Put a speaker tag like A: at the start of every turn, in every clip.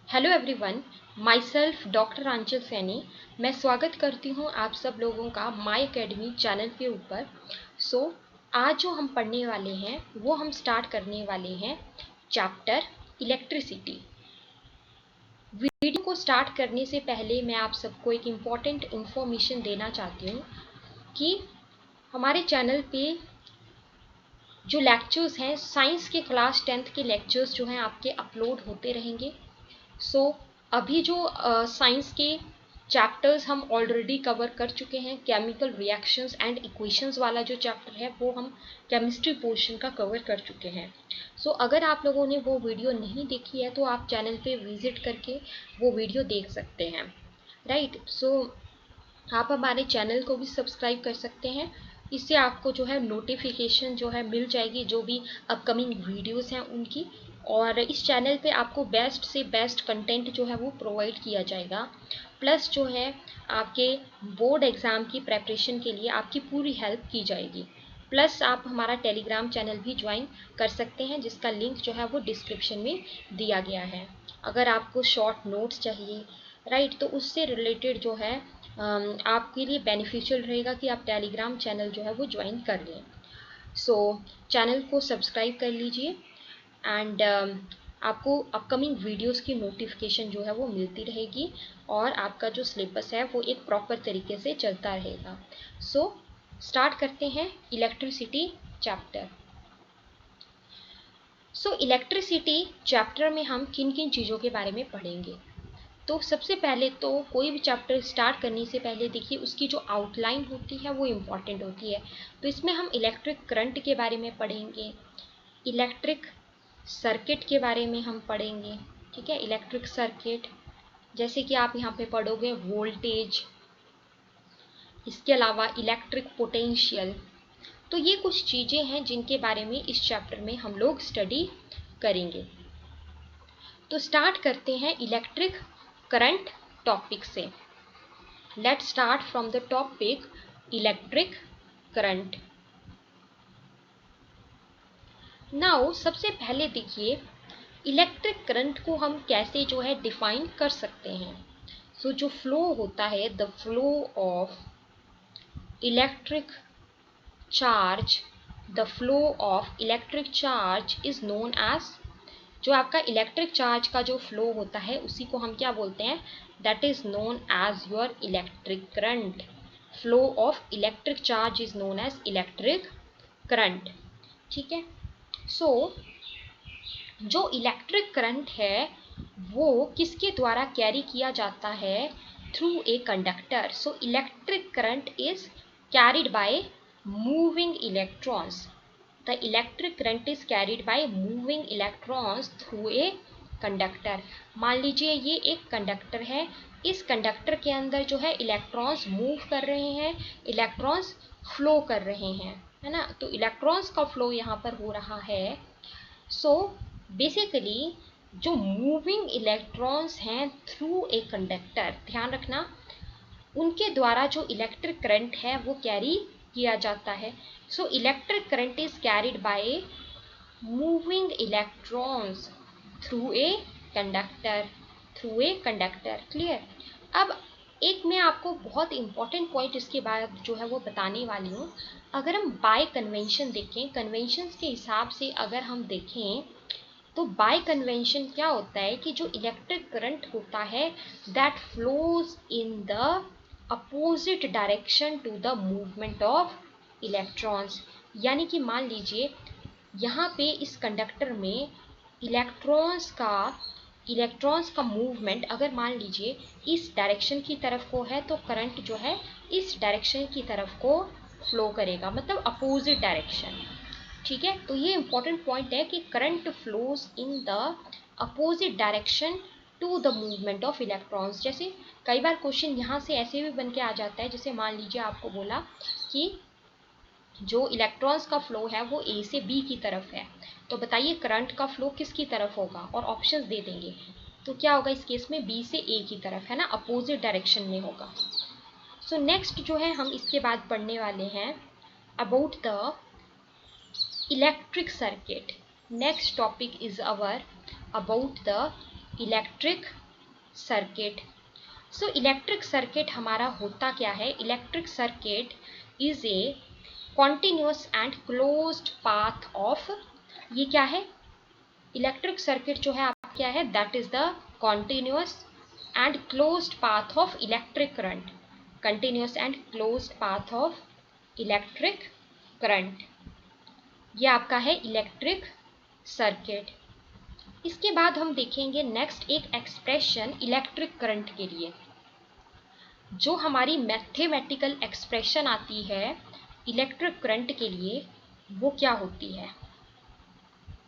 A: Hello everyone, myself doctor Aanchal Saini. मैं स्वागत करती हूँ आप सब लोगों का माई एकेडमी चैनल के ऊपर। आज जो हम पढ़ने वाले हैं वो हम स्टार्ट करने वाले हैं चैप्टर इलेक्ट्रिसिटी। वीडियो को स्टार्ट करने से पहले मैं आप सबको एक इम्पॉर्टेंट इन्फॉर्मेशन देना चाहती हूँ कि हमारे चैनल पे जो लेक्चर्स हैं, साइंस के क्लास 10th के लेक्चर्स जो हैं आपके अपलोड होते रहेंगे। अभी जो साइंस के चैप्टर्स हम ऑलरेडी कवर कर चुके हैं, केमिकल रिएक्शंस एंड इक्वेशंस वाला जो चैप्टर है वो हम केमिस्ट्री पोर्शन का कवर कर चुके हैं। अगर आप लोगों ने वो वीडियो नहीं देखी है तो आप चैनल पे विजिट करके वो वीडियो देख सकते हैं, राइट। आप हमारे चैनल को भी सब्सक्राइब कर सकते हैं। इससे आपको जो है नोटिफिकेशन जो है मिल जाएगी जो भी अपकमिंग वीडियोस हैं उनकी। और इस चैनल पे आपको बेस्ट से बेस्ट कंटेंट जो है वो प्रोवाइड किया जाएगा। प्लस जो है आपके बोर्ड एग्ज़ाम की प्रेपरेशन के लिए आपकी पूरी हेल्प की जाएगी। प्लस आप हमारा टेलीग्राम चैनल भी ज्वाइन कर सकते हैं जिसका लिंक जो है वो डिस्क्रिप्शन में दिया गया है। अगर आपको शॉर्ट नोट्स चाहिए, राइट, तो उससे रिलेटेड जो है आपके लिए बेनिफिशियल रहेगा कि आप टेलीग्राम चैनल जो है वो ज्वाइन कर लें। चैनल को सब्सक्राइब कर लीजिए एंड आपको अपकमिंग वीडियोस की नोटिफिकेशन जो है वो मिलती रहेगी और आपका जो सिलेबस है वो एक प्रॉपर तरीके से चलता रहेगा। स्टार्ट करते हैं इलेक्ट्रिसिटी चैप्टर। इलेक्ट्रिसिटी चैप्टर में हम किन किन चीज़ों के बारे में पढ़ेंगे। तो सबसे पहले तो कोई भी चैप्टर स्टार्ट करने से पहले देखिए उसकी जो आउटलाइन होती है वो इम्पॉर्टेंट होती है। तो इसमें हम इलेक्ट्रिक करंट के बारे में पढ़ेंगे, इलेक्ट्रिक सर्किट के बारे में हम पढ़ेंगे, ठीक है। इलेक्ट्रिक सर्किट जैसे कि आप यहाँ पे पढ़ोगे वोल्टेज, इसके अलावा इलेक्ट्रिक पोटेंशियल। तो ये कुछ चीज़ें हैं जिनके बारे में इस चैप्टर में हम लोग स्टडी करेंगे। तो स्टार्ट करते हैं इलेक्ट्रिक करंट टॉपिक से। Let's start from the topic electric current. Now सबसे पहले देखिए इलेक्ट्रिक करंट को हम कैसे जो है डिफाइन कर सकते हैं। जो फ्लो होता है, the flow of electric charge, the flow of electric charge is known as, जो आपका इलेक्ट्रिक चार्ज का जो फ्लो होता है उसी को हम क्या बोलते हैं, that is known as your electric current. Flow of electric charge is known as electric current, ठीक है। जो इलेक्ट्रिक करंट है वो किसके द्वारा कैरी किया जाता है, through a conductor. Electric current is carried by moving electrons. The electric current is carried by moving electrons through a conductor। मान लीजिए ये एक कंडक्टर है, इस कंडक्टर के अंदर जो है इलेक्ट्रॉन्स मूव कर रहे हैं, इलेक्ट्रॉन्स फ्लो कर रहे हैं, है ना। तो इलेक्ट्रॉन्स का फ्लो यहाँ पर हो रहा है। बेसिकली जो मूविंग इलेक्ट्रॉन्स हैं थ्रू ए कंडक्टर, ध्यान रखना, उनके द्वारा जो इलेक्ट्रिक करंट है वो कैरी किया जाता है। Electric current is carried by moving electrons through a conductor, clear. अब एक मैं आपको बहुत इंपॉर्टेंट पॉइंट इसके बाद जो है वो बताने वाली हूँ। अगर हम बाय कन्वेंशन देखें, कन्वेंशन के हिसाब से अगर हम देखें तो बाय कन्वेंशन क्या होता है कि जो इलेक्ट्रिक करंट होता है that flows in the opposite direction to the movement of electrons. यानी कि मान लीजिए यहाँ पे इस कंडक्टर में इलेक्ट्रॉन्स का मूवमेंट अगर मान लीजिए इस डायरेक्शन की तरफ को है तो करंट जो है इस डायरेक्शन की तरफ को फ्लो करेगा, मतलब अपोजिट डायरेक्शन, ठीक है। तो ये इंपॉर्टेंट पॉइंट है कि current flows in the opposite direction to the movement of electrons. जैसे कई बार क्वेश्चन यहाँ से ऐसे भी बन के आ जाता है, जैसे मान लीजिए आपको बोला कि जो इलेक्ट्रॉन्स का फ्लो है वो ए से बी की तरफ है, तो बताइए करंट का फ्लो किसकी तरफ होगा, और ऑप्शंस दे देंगे। तो क्या होगा इस केस में, बी से ए की तरफ, है ना, अपोजिट डायरेक्शन में होगा। नेक्स्ट जो है हम इसके बाद पढ़ने वाले हैं about the electric circuit. Next topic is our about the electric circuit. So electric circuit हमारा होता क्या है? Electric circuit is a continuous and closed path of, ये क्या है? इलेक्ट्रिक सर्किट जो है आप क्या है? That is the continuous and closed path of electric current. Continuous and closed path of electric current, ये आपका है इलेक्ट्रिक सर्किट। इसके बाद हम देखेंगे नेक्स्ट एक एक्सप्रेशन इलेक्ट्रिक करंट के लिए। जो हमारी मैथमेटिकल एक्सप्रेशन आती है इलेक्ट्रिक करंट के लिए, वो क्या होती है?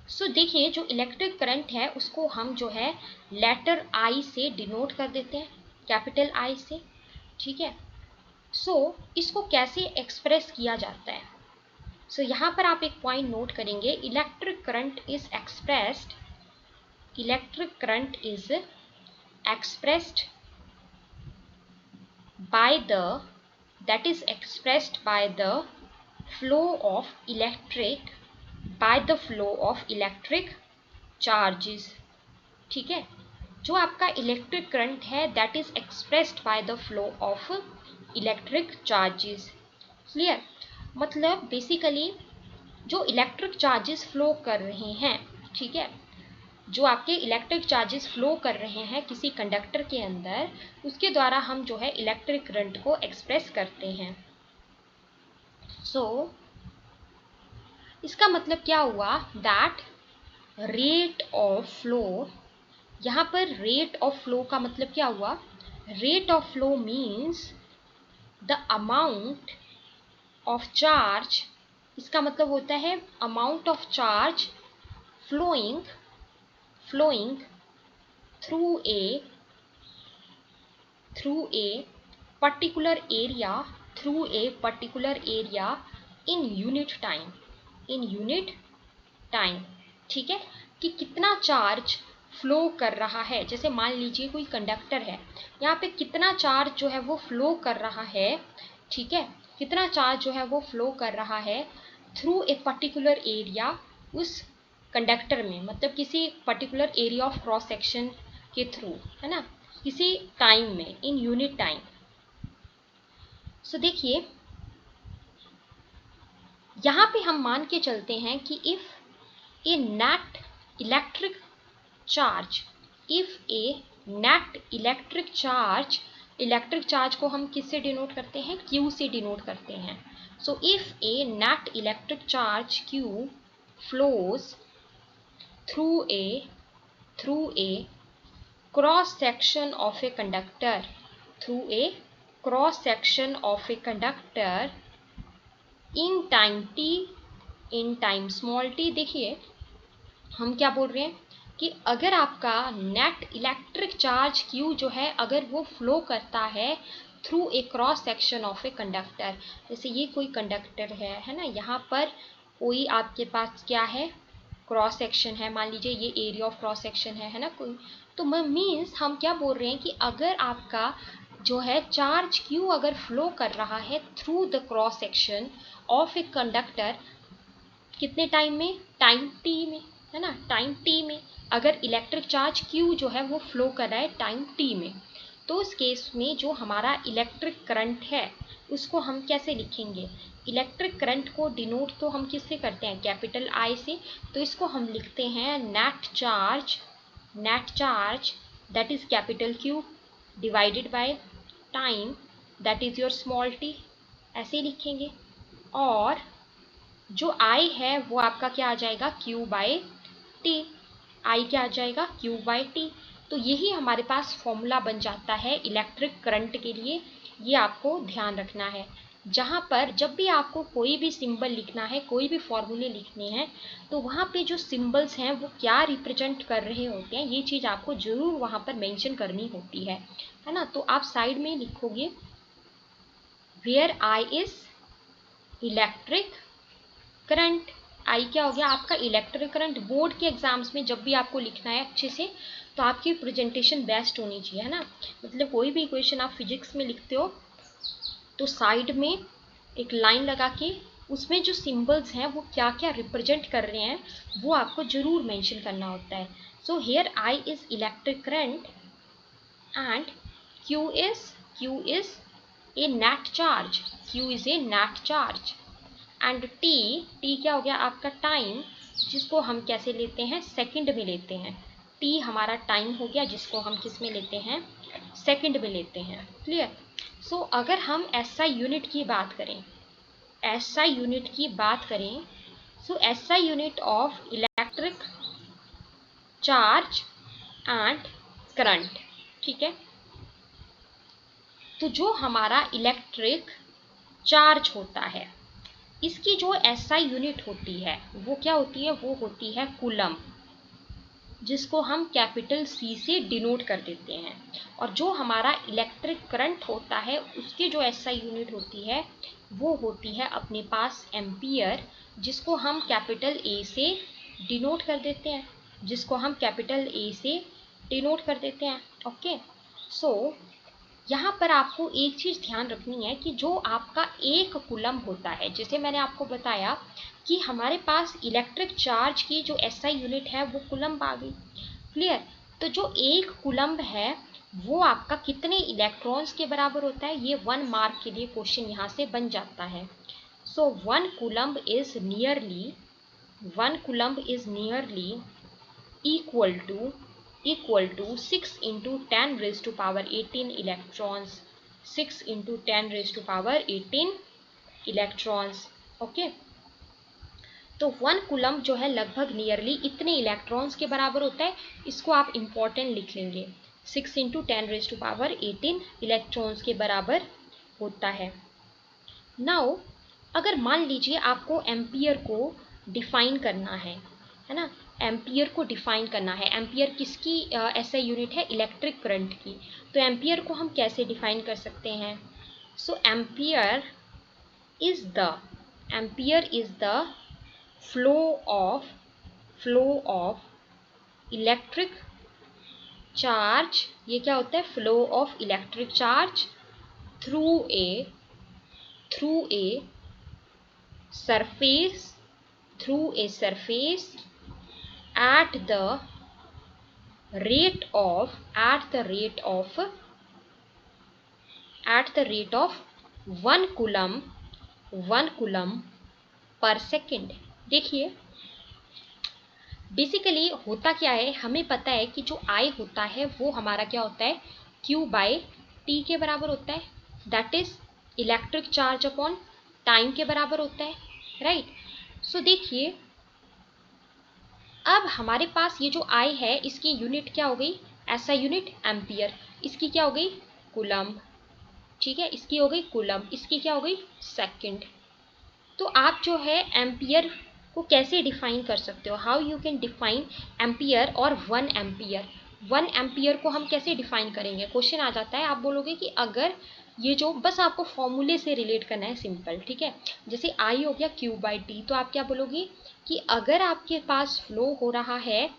A: सो देखिए, जो इलेक्ट्रिक करंट है उसको हम जो है लेटर आई से डिनोट कर देते हैं, कैपिटल आई से, ठीक है। सो इसको कैसे एक्सप्रेस किया जाता है? सो यहाँ पर आप एक पॉइंट नोट करेंगे, electric current is expressed, electric current is expressed by the, that is expressed by the flow of electric, by the flow of electric charges, ठीक है। जो आपका इलेक्ट्रिक करंट है that is expressed by the flow of electric charges. Clear? मतलब basically जो electric charges flow कर रहे हैं, ठीक है, जो आपके इलेक्ट्रिक चार्जेस फ्लो कर रहे हैं किसी कंडक्टर के अंदर, उसके द्वारा हम जो है इलेक्ट्रिक करंट को एक्सप्रेस करते हैं। सो इसका मतलब क्या हुआ? दैट रेट ऑफ फ्लो, यहाँ पर रेट ऑफ फ्लो का मतलब क्या हुआ? Rate of flow means the amount of charge, इसका मतलब होता है amount of charge flowing through a particular area, through a particular area in unit time, ठीक है, कि कितना चार्ज फ्लो कर रहा है। जैसे मान लीजिए कोई कंडक्टर है, यहाँ पे कितना चार्ज जो है वो फ्लो कर रहा है, ठीक है, कितना चार्ज जो है वो फ्लो कर रहा है थ्रू ए पर्टिकुलर एरिया, उस कंडक्टर में, मतलब किसी particular area of cross section के थ्रू, है ना, किसी टाइम में, इन यूनिट टाइम। सो देखिए यहाँ पे हम मान के चलते हैं कि if A net electric charge, if A net electric charge, electric charge को हम किससे डिनोट करते हैं? Q से डिनोट करते हैं। So if A net electric charge Q flows through a cross section of a conductor, through a cross section of a conductor in time t, in time small t। देखिए हम क्या बोल रहे हैं कि अगर आपका नेट इलेक्ट्रिक चार्ज Q जो है अगर वो फ्लो करता है through a cross section of a conductor, जैसे ये कोई कंडक्टर है ना, यहाँ पर कोई आपके पास क्या है? क्रॉस सेक्शन है, मान लीजिए ये एरिया ऑफ क्रॉस सेक्शन है ना कोई, तो मीन्स हम क्या बोल रहे हैं कि अगर आपका जो है चार्ज Q अगर फ्लो कर रहा है through the cross section of a conductor, कितने टाइम में? टाइम t में, है ना, टाइम t में अगर इलेक्ट्रिक चार्ज Q जो है वो फ्लो कर रहा है टाइम t में, तो उस केस में जो हमारा इलेक्ट्रिक करंट है उसको हम कैसे लिखेंगे? इलेक्ट्रिक करंट को डिनोट तो हम किससे करते हैं? कैपिटल I से। तो इसको हम लिखते हैं net charge that is capital Q divided by time that is your small t, ऐसे लिखेंगे। और जो I है वो आपका क्या आ जाएगा? Q by T. I क्या आ जाएगा? Q by t. तो यही हमारे पास फॉर्मूला बन जाता है इलेक्ट्रिक करंट के लिए, ये आपको ध्यान रखना है। जहाँ पर जब भी आपको कोई भी सिंबल लिखना है, कोई भी फॉर्मूले लिखने हैं, तो वहाँ पे जो सिंबल्स हैं वो क्या रिप्रेजेंट कर रहे होते हैं, ये चीज़ आपको ज़रूर वहाँ पर मेंशन करनी होती है ना। तो आप साइड में लिखोगे where I is electric current. I क्या हो गया? आपका इलेक्ट्रिक करंट। बोर्ड के एग्जाम्स में जब भी आपको लिखना है अच्छे से, तो आपकी प्रेजेंटेशन बेस्ट होनी चाहिए, है ना। मतलब कोई भी इक्वेशन आप फिजिक्स में लिखते हो तो साइड में एक लाइन लगा के उसमें जो सिंबल्स हैं वो क्या क्या रिप्रेजेंट कर रहे हैं वो आपको ज़रूर मेंशन करना होता है। So here I is electric current and Q is a net charge. Q is a net charge. And T क्या हो गया आपका टाइम, जिसको हम कैसे लेते हैं, सेकंड में लेते हैं. टी हमारा टाइम हो गया जिसको हम किस में लेते हैं, सेकंड में लेते हैं. क्लियर. सो अगर हम एसआई यूनिट की बात करें, so SI unit of electric charge and current. ठीक है. तो जो हमारा इलेक्ट्रिक चार्ज होता है, इसकी जो एसआई यूनिट होती है वो क्या होती है, वो होती है कूलम, जिसको हम कैपिटल सी से डिनोट कर देते हैं. और जो हमारा इलेक्ट्रिक करंट होता है उसकी जो एसआई यूनिट होती है वो होती है अपने पास एम्पियर, जिसको हम कैपिटल ए से डिनोट कर देते हैं, ओके. सो यहाँ पर आपको एक चीज़ ध्यान रखनी है कि जो आपका एक कूलम होता है, जैसे मैंने आपको बताया कि हमारे पास इलेक्ट्रिक चार्ज की जो एसआई यूनिट है वो कूलम्ब आ गई. क्लियर. तो जो एक कूलम्ब है वो आपका कितने इलेक्ट्रॉन्स के बराबर होता है, ये 1 मार्क के लिए क्वेश्चन यहाँ से बन जाता है. सो 1 coulomb is nearly equal to 6 into 10 raised to power 18 electrons. 6 into 10 raised to power 18 electrons. Okay. तो 1 कूलम्ब जो है लगभग नियरली इतने इलेक्ट्रॉन्स के बराबर होता है. इसको आप इंपॉर्टेंट लिख लेंगे. 6 into 10 raised to power 18 electrons के बराबर होता है. नाउ अगर मान लीजिए आपको एम्पियर को डिफाइन करना है ना, एम्पियर को डिफाइन करना है. एम्पियर किसकी एसआई यूनिट है, इलेक्ट्रिक करंट की. तो एम्पियर को हम कैसे डिफाइन कर सकते हैं. So ampere is the flow of electric charge. ये क्या होता है, flow of electric charge through a surface at the rate of 1 coulomb per second. देखिए बेसिकली होता क्या है, हमें पता है कि जो I होता है वो हमारा क्या होता है, Q बाय T के बराबर होता है. That is electric charge upon time के बराबर होता है. राइट. सो देखिए अब हमारे पास ये जो I है इसकी यूनिट क्या हो गई, ऐसा यूनिट एम्पियर. इसकी क्या हो गई, कूलम्ब. ठीक है, इसकी हो गई कूलम्ब, इसकी क्या हो गई, सेकंड. तो आप जो है एम्पियर को कैसे डिफाइन कर सकते हो, how you can define ampere और 1 एम्पियर. 1 एम्पियर को हम कैसे डिफाइन करेंगे, क्वेश्चन आ जाता है. आप बोलोगे कि अगर ये जो बस आपको फॉर्मूले से रिलेट करना है, सिंपल. ठीक है, जैसे I हो गया Q बाई टी, तो आप क्या बोलोगे कि अगर आपके पास फ्लो हो रहा है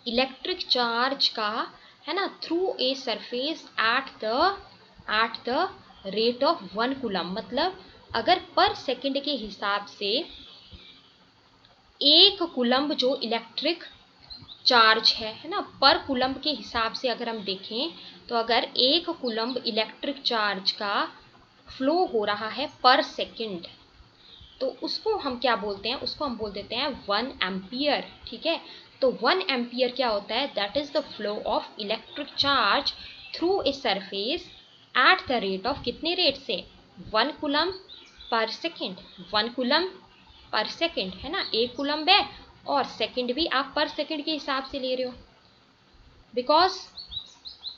A: इलेक्ट्रिक चार्ज का, है ना, through a surface at the rate of 1 coulomb, मतलब अगर पर सेकंड के हिसाब से 1 कूलम्ब जो इलेक्ट्रिक चार्ज है ना, पर कूलम्ब के हिसाब से अगर हम देखें तो अगर 1 कूलम्ब इलेक्ट्रिक चार्ज का फ्लो हो रहा है पर सेकंड, तो उसको हम क्या बोलते हैं, उसको हम बोल देते हैं 1 एम्पियर. ठीक है. तो 1 एम्पियर क्या होता है, that is the flow of electric charge through a surface at the rate of, कितने रेट से, 1 कूलम्ब पर सेकेंड. 1 कूलम्ब पर सेकेंड है ना, 1 कूलम्ब है और सेकेंड भी आप पर सेकेंड के हिसाब से ले रहे हो, बिकॉज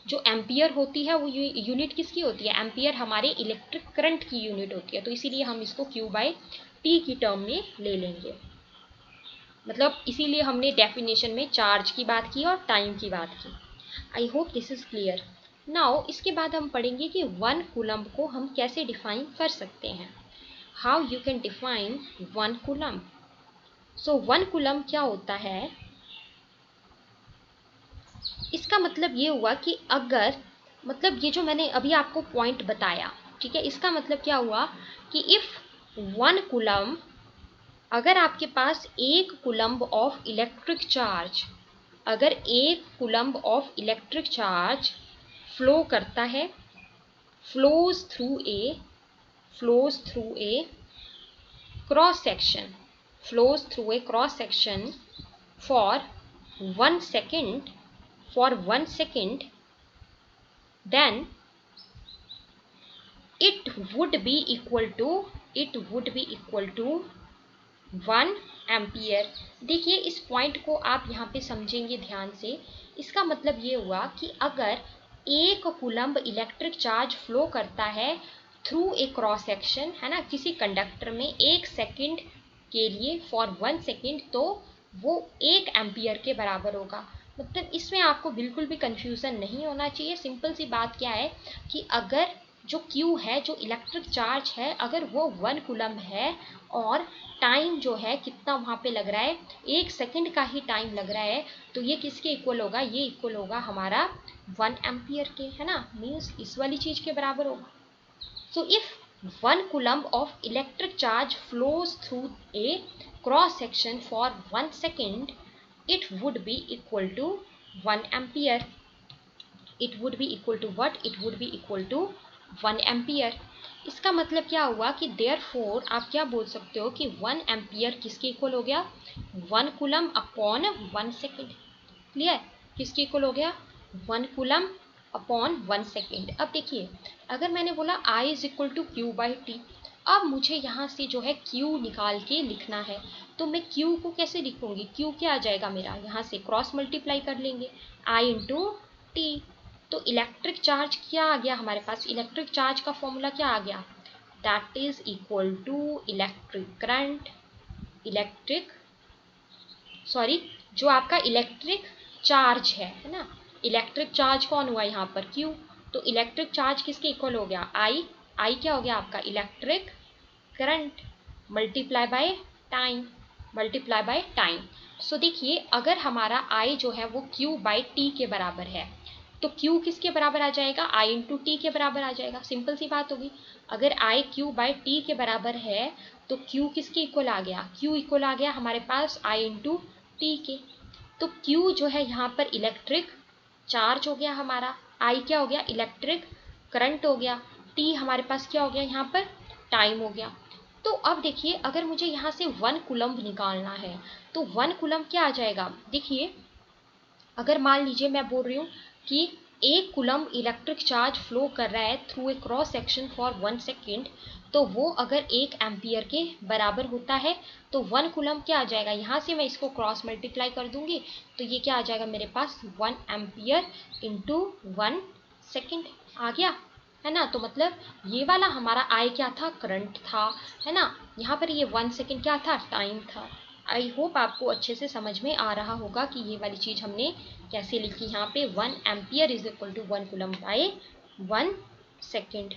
A: जो एम्पियर होती है वो यूनिट किसकी होती है, एम्पियर हमारे इलेक्ट्रिक करंट की यूनिट होती है. तो इसीलिए हम इसको Q बाई टी की टर्म में ले लेंगे. मतलब इसीलिए हमने डेफिनेशन में चार्ज की बात की और टाइम की बात की. I hope this is clear. Now इसके बाद हम पढ़ेंगे कि 1 कूलम्ब को हम कैसे डिफाइन कर सकते हैं, how you can define 1 coulomb. So 1 coulomb क्या होता है, इसका मतलब ये हुआ कि अगर, मतलब ये जो मैंने अभी आपको पॉइंट बताया, ठीक है, इसका मतलब क्या हुआ कि इफ 1 कूलम्ब, अगर आपके पास 1 कूलम्ब ऑफ इलेक्ट्रिक चार्ज, अगर 1 coulomb of electric charge flow करता है, flows through a cross section, flows through a cross section for 1 second, then it would be equal to 1 ampere. देखिए इस पॉइंट को आप यहाँ पे समझेंगे ध्यान से। इसका मतलब ये हुआ कि अगर 1 कूलम्ब इलेक्ट्रिक चार्ज फ्लो करता है थ्रू ए क्रॉस सेक्शन, है ना, किसी कंडक्टर में 1 सेकेंड के लिए, फॉर 1 सेकेंड, तो वो 1 एम्पियर के बराबर होगा। मतलब इसमें आपको बिल्कुल भी कंफ्यूजन नहीं होना चाहिए। सिंपल सी बात क्या है कि अगर जो Q है, जो इलेक्ट्रिक चार्ज है, अगर वो 1 कूलम्ब है और टाइम जो है कितना वहाँ पे लग रहा है, 1 सेकेंड का ही टाइम लग रहा है, तो ये किसके इक्वल होगा? ये इक्वल होगा हमारा 1 एम्पियर के, है ना, मीन्स इस वाली चीज के बराबर होगा। So if 1 coulomb of electric charge flows through a cross section for 1 second, it would be equal to 1 ampere. It would be equal to what? It would be equal to 1 ampere. इसका मतलब क्या हुआ कि therefore आप क्या बोल सकते हो कि 1 एम्पियर किसके इक्वल हो गया? 1 कूलम अपॉन 1 सेकेंड। क्लियर? किसके इक्वल हो गया? 1 कूलम अपॉन 1 सेकेंड। अब देखिए, अगर मैंने बोला I is equal to q by t, अब मुझे यहाँ से जो है Q निकाल के लिखना है, तो मैं Q को कैसे लिखूंगी? Q क्या आ जाएगा मेरा? यहाँ से क्रॉस मल्टीप्लाई कर लेंगे, I इंटू टी। तो इलेक्ट्रिक चार्ज क्या आ गया हमारे पास? इलेक्ट्रिक चार्ज का फॉर्मूला क्या आ गया? That is equal to electric current, जो आपका इलेक्ट्रिक चार्ज है ना, इलेक्ट्रिक चार्ज कौन हुआ यहाँ पर? Q। तो इलेक्ट्रिक चार्ज किसके इक्वल हो गया? I क्या हो गया आपका? Electric current multiply by time. So देखिए, अगर हमारा I जो है वो Q बाई टी के बराबर है, तो Q किसके बराबर आ जाएगा? I इंटू टी के बराबर आ जाएगा। सिंपल सी बात होगी। अगर I Q बाई टी के बराबर है तो Q किसके इक्वल आ गया? Q इक्वल आ गया हमारे पास I इंटू टी के। तो Q जो है यहाँ पर इलेक्ट्रिक चार्ज हो गया हमारा, I क्या हो गया? इलेक्ट्रिक करंट हो गया, T हमारे पास क्या हो गया यहाँ पर? टाइम हो गया। तो अब देखिए, अगर मुझे यहाँ से 1 कूलम्ब निकालना है तो 1 कूलम्ब क्या आ जाएगा? देखिए, अगर मान लीजिए मैं बोल रही हूँ कि 1 कूलम्ब इलेक्ट्रिक चार्ज फ्लो कर रहा है through a cross section for 1 second, तो वो अगर 1 एम्पियर के बराबर होता है तो 1 कूलम्ब क्या आ जाएगा? यहाँ से मैं इसको क्रॉस मल्टीप्लाई कर दूंगी तो ये क्या आ जाएगा मेरे पास? 1 एम्पियर इंटू 1 सेकेंड आ गया, है ना। तो मतलब ये वाला हमारा I क्या था? करंट था, है ना। यहाँ पर ये 1 सेकेंड क्या था? टाइम था। आई होप आपको अच्छे से समझ में आ रहा होगा कि ये वाली चीज हमने कैसे लिखी। यहाँ पे 1 ampere is equal to 1 coulomb by 1 second.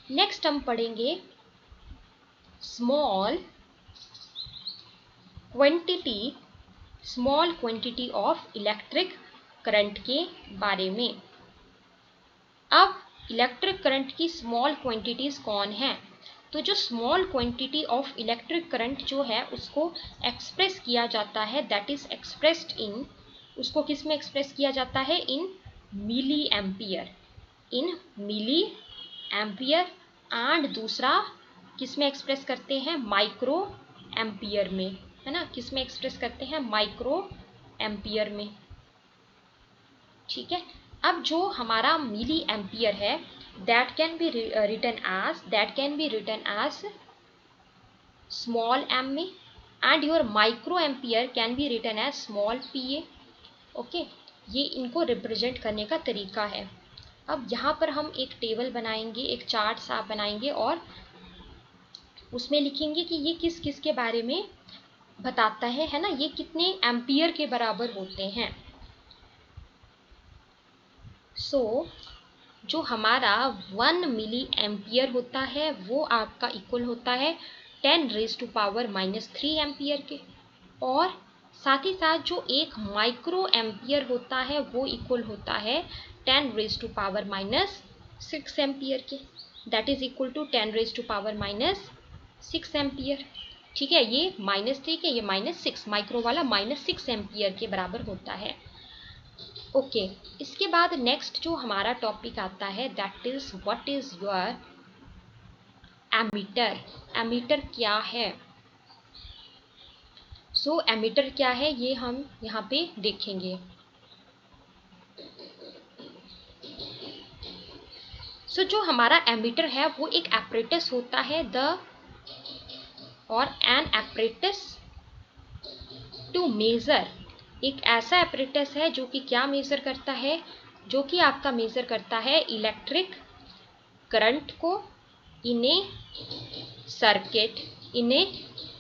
A: Next हम पढ़ेंगे small quantity of electric current के बारे में। अब इलेक्ट्रिक करंट की स्मॉल क्वांटिटीज कौन है? तो जो small quantity of electric current जो है उसको एक्सप्रेस किया जाता है, दैट इज एक्सप्रेस्ड इन, उसको किस में एक्सप्रेस किया जाता है? इन मिली एम्पियर, एंड दूसरा किस में एक्सप्रेस करते हैं? माइक्रो एम्पियर में, है ना। किस में एक्सप्रेस करते हैं? माइक्रो एम्पियर में। ठीक है। अब जो हमारा मिली एम्पियर है that can be written as small m and your microampere can be written as small pa। Okay, ये इनको रिप्रेजेंट करने का तरीका है। अब यहाँ पर हम एक टेबल बनाएंगे, एक चार्ट सा बनाएंगे और उसमें लिखेंगे कि ये किस किस के बारे में बताता है ना, ये कितने एम्पियर के बराबर होते हैं। जो हमारा 1 मिली एम्पियर होता है वो आपका इक्वल होता है 10⁻³ एम्पियर के, और साथ ही साथ जो एक माइक्रो एम्पियर होता है वो इक्वल होता है 10⁻⁻6 एम्पियर के, that is equal to 10⁻⁻6 ampere. ठीक है, ये -3 के, ये -6 माइक्रो वाला -6 एम्पियर के बराबर होता है। ओके, इसके बाद नेक्स्ट जो हमारा टॉपिक आता है that is what is your ammeter. Ammeter क्या है? सो एमीटर क्या है ये हम यहाँ पे देखेंगे। सो जो हमारा एमीटर है वो एक एपरेटस होता है एन एपरेटस टू मेजर। एक ऐसा एपरेटस है जो कि क्या मेजर करता है? जो कि आपका मेजर करता है इलेक्ट्रिक करंट को इन ए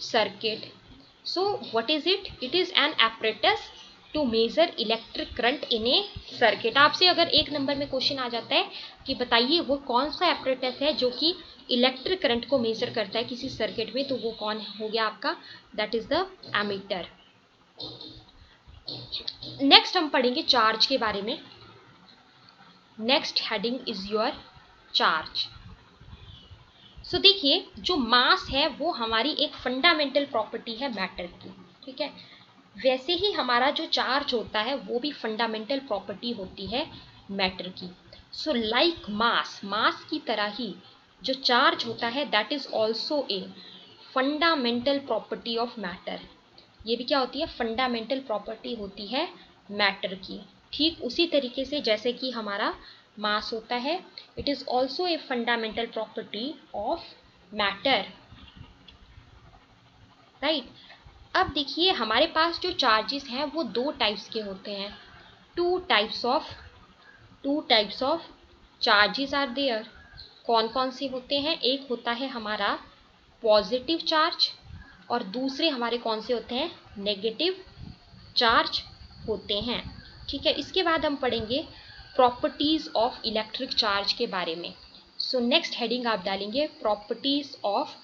A: circuit. So what is it? It is an apparatus to measure electric current in a circuit। आपसे अगर एक नंबर में क्वेश्चन आ जाता है कि बताइए वो कौन सा एपरेटस है जो कि इलेक्ट्रिक करंट को मेजर करता है किसी सर्किट में, तो वो कौन हो गया आपका? That is the ammeter. Next हम पढ़ेंगे चार्ज के बारे में। Next heading is your charge. So देखिए, जो मास है वो हमारी एक फंडामेंटल प्रॉपर्टी है मैटर की, ठीक है। वैसे ही हमारा जो चार्ज होता है वो भी फंडामेंटल प्रॉपर्टी होती है मैटर की। सो लाइक मास की तरह ही जो चार्ज होता है that is also a fundamental property of matter. ये भी क्या होती है? फंडामेंटल प्रॉपर्टी होती है मैटर की। ठीक उसी तरीके से जैसे कि हमारा मास होता है, it is also a fundamental property of matter, right. अब देखिए हमारे पास जो चार्जेस हैं वो दो टाइप्स के होते हैं। Two types of charges are there. कौन कौन से होते हैं? एक होता है हमारा पॉजिटिव चार्ज और दूसरे हमारे कौन से होते हैं? नेगेटिव चार्ज होते हैं, ठीक है। इसके बाद हम पढ़ेंगे प्रॉपर्टीज ऑफ इलेक्ट्रिक चार्ज के बारे में। सो नेक्स्ट हेडिंग आप डालेंगे प्रॉपर्टीज ऑफ।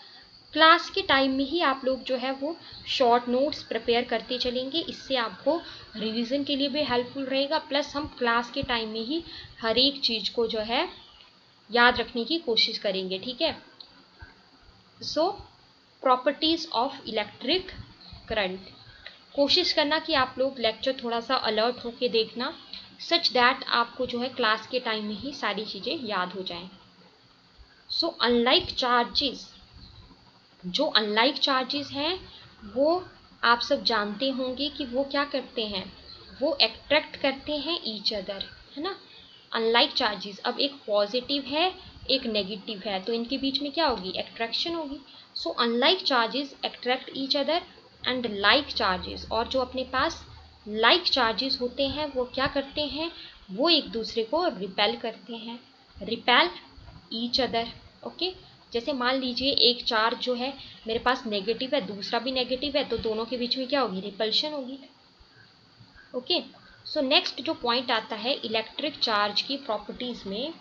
A: क्लास के टाइम में ही आप लोग जो है वो शॉर्ट नोट्स प्रिपेयर करते चलेंगे, इससे आपको रिवीजन के लिए भी हेल्पफुल रहेगा, प्लस हम क्लास के टाइम में ही हर एक चीज को जो है याद रखने की कोशिश करेंगे, ठीक है। सो प्रॉपर्टीज ऑफ इलेक्ट्रिक करंट। कोशिश करना कि आप लोग लेक्चर थोड़ा सा अलर्ट होके देखना, सच दैट आपको जो है क्लास के टाइम में ही सारी चीजें याद हो जाएं। सो अनलाइक चार्जेस हैं वो आप सब जानते होंगे कि वो क्या करते हैं? वो अट्रैक्ट करते हैं ईच अदर, है ना। अनलाइक चार्जेस, अब एक पॉजिटिव है एक नेगेटिव है तो इनके बीच में क्या होगी? अट्रैक्शन होगी। So unlike charges attract each other and like charges, और जो अपने पास लाइक चार्जेस होते हैं वो क्या करते हैं? वो एक दूसरे को रिपेल करते हैं, रिपेल ईच अदर। ओके, जैसे मान लीजिए एक चार्ज जो है मेरे पास नेगेटिव है, दूसरा भी नेगेटिव है, तो दोनों के बीच में क्या होगी? रिपल्शन होगी। ओके, सो नेक्स्ट जो पॉइंट आता है इलेक्ट्रिक चार्ज की प्रॉपर्टीज में,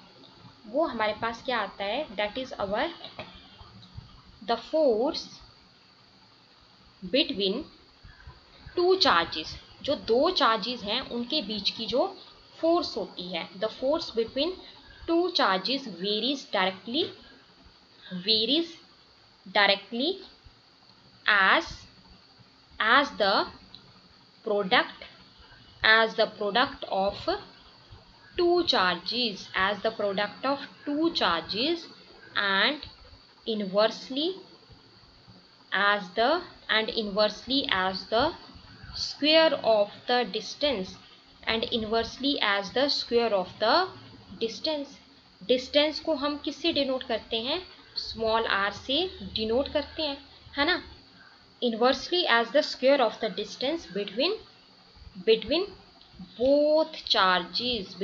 A: वो हमारे पास क्या आता है? That is our the force between two charges. जो दो चार्जेस हैं उनके बीच की जो फोर्स होती है, the force between two charges varies directly as the product of two charges, and inversely as the square of the distance, distance को हम किससे डिनोट करते हैं? स्मॉल आर से डिनोट करते हैं, है ना। Inversely as the square of the distance between both charges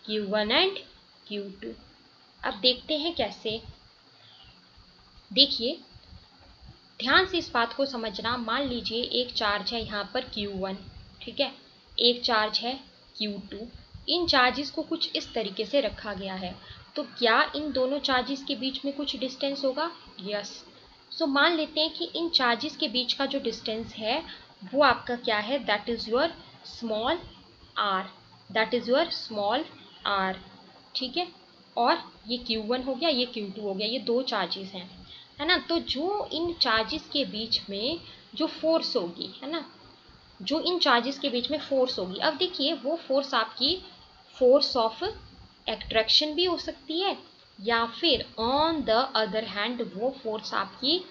A: Q1 and Q2। अब देखते हैं कैसे। देखिए ध्यान से इस बात को समझना। मान लीजिए एक चार्ज है यहाँ पर Q1, ठीक है, एक चार्ज है Q2। इन चार्जेस को कुछ इस तरीके से रखा गया है, तो क्या इन दोनों चार्जेस के बीच में कुछ डिस्टेंस होगा? यस। सो मान लेते हैं कि इन चार्जेस के बीच का जो डिस्टेंस है वो आपका क्या है? That is your small r, ठीक है। और ये Q1 हो गया, ये Q2 हो गया, ये दो चार्जेस हैं। है ना। तो जो इन चार्जेस के बीच में जो फोर्स होगी, है ना, जो इन चार्जेस के बीच में फोर्स होगी, अब देखिए वो फोर्स आपकी फोर्स ऑफ एट्रैक्शन भी हो सकती है, या फिर ऑन द अदर हैंड वो फोर्स आपकी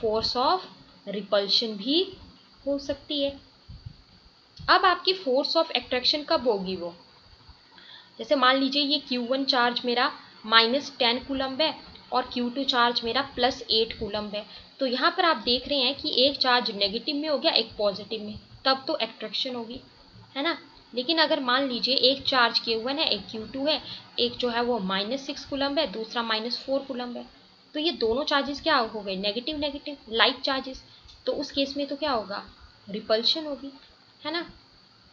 A: फोर्स ऑफ रिपल्शन भी हो सकती है। अब आपकी फोर्स ऑफ एट्रैक्शन कब होगी? वो जैसे मान लीजिए ये Q1 चार्ज मेरा -10 कूलम्ब है और Q2 चार्ज मेरा +8 कूलम्ब है। तो यहाँ पर आप देख रहे हैं कि एक चार्ज नेगेटिव में हो गया, एक पॉजिटिव में, तब तो एट्रैक्शन होगी, है ना। लेकिन अगर मान लीजिए एक चार्ज Q1 है, एक Q2 है, एक जो है वो -6 कूलम्ब है, दूसरा -4 कूलम्ब है, तो ये दोनों चार्जेस क्या हो गए? Negative negative, like charges. तो उस केस में तो क्या होगा? रिपल्शन होगी, है ना।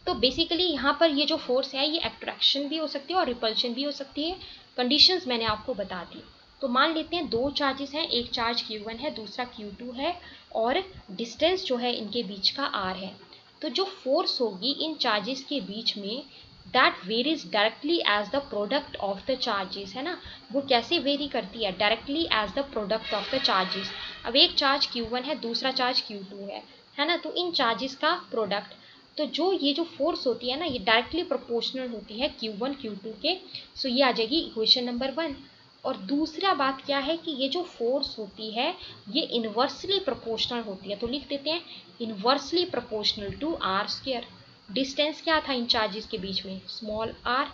A: तो बेसिकली यहाँ पर ये जो फोर्स है ये अट्रैक्शन भी हो सकती है और रिपल्शन भी हो सकती है। कंडीशंस मैंने आपको बता दी। तो मान लेते हैं दो चार्जेस हैं, एक चार्ज Q1 है, दूसरा Q2 है, और डिस्टेंस जो है इनके बीच का R है। तो जो फोर्स होगी इन चार्जेस के बीच में, that varies directly as the product of the charges, है ना। वो कैसे वेरी करती है? Directly as the product of the charges. अब एक चार्ज Q1 है, दूसरा चार्ज Q2 है ना। तो इन चार्जेस का प्रोडक्ट, तो जो ये जो फोर्स होती है ना, ये डायरेक्टली प्रोपोर्शनल होती है Q1 Q2 के। सो ये आ जाएगी इक्वेशन नंबर 1। और दूसरा बात क्या है कि ये जो फोर्स होती है ये इनवर्सली प्रोपोर्शनल होती है। तो लिख देते हैं inversely proportional to r square. Distance क्या था इन चार्जेस के बीच में? स्मॉल आर,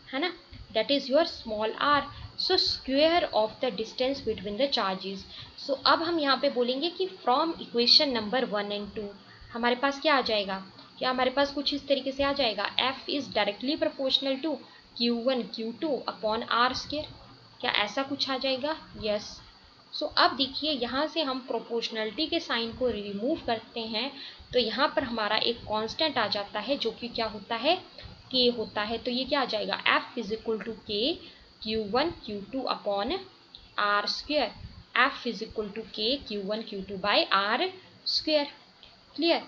A: है ना, that is your small R. So square of the distance between the charges. So अब हम यहाँ पे बोलेंगे कि फ्रॉम इक्वेशन नंबर 1 एंड 2 हमारे पास क्या आ जाएगा? क्या हमारे पास कुछ इस तरीके से आ जाएगा? F is directly proportional to Q1 Q2 upon are square. क्या ऐसा कुछ आ जाएगा? यस। सो अब देखिए यहाँ से हम प्रोपोर्शनलिटी के साइन को रिमूव करते हैं, तो यहाँ पर हमारा एक कांस्टेंट आ जाता है जो कि क्या होता है? K होता है। तो ये क्या आ जाएगा? F is equal to K Q1 Q2 upon are square. F is equal to K Q1 Q2 by R square. Clear?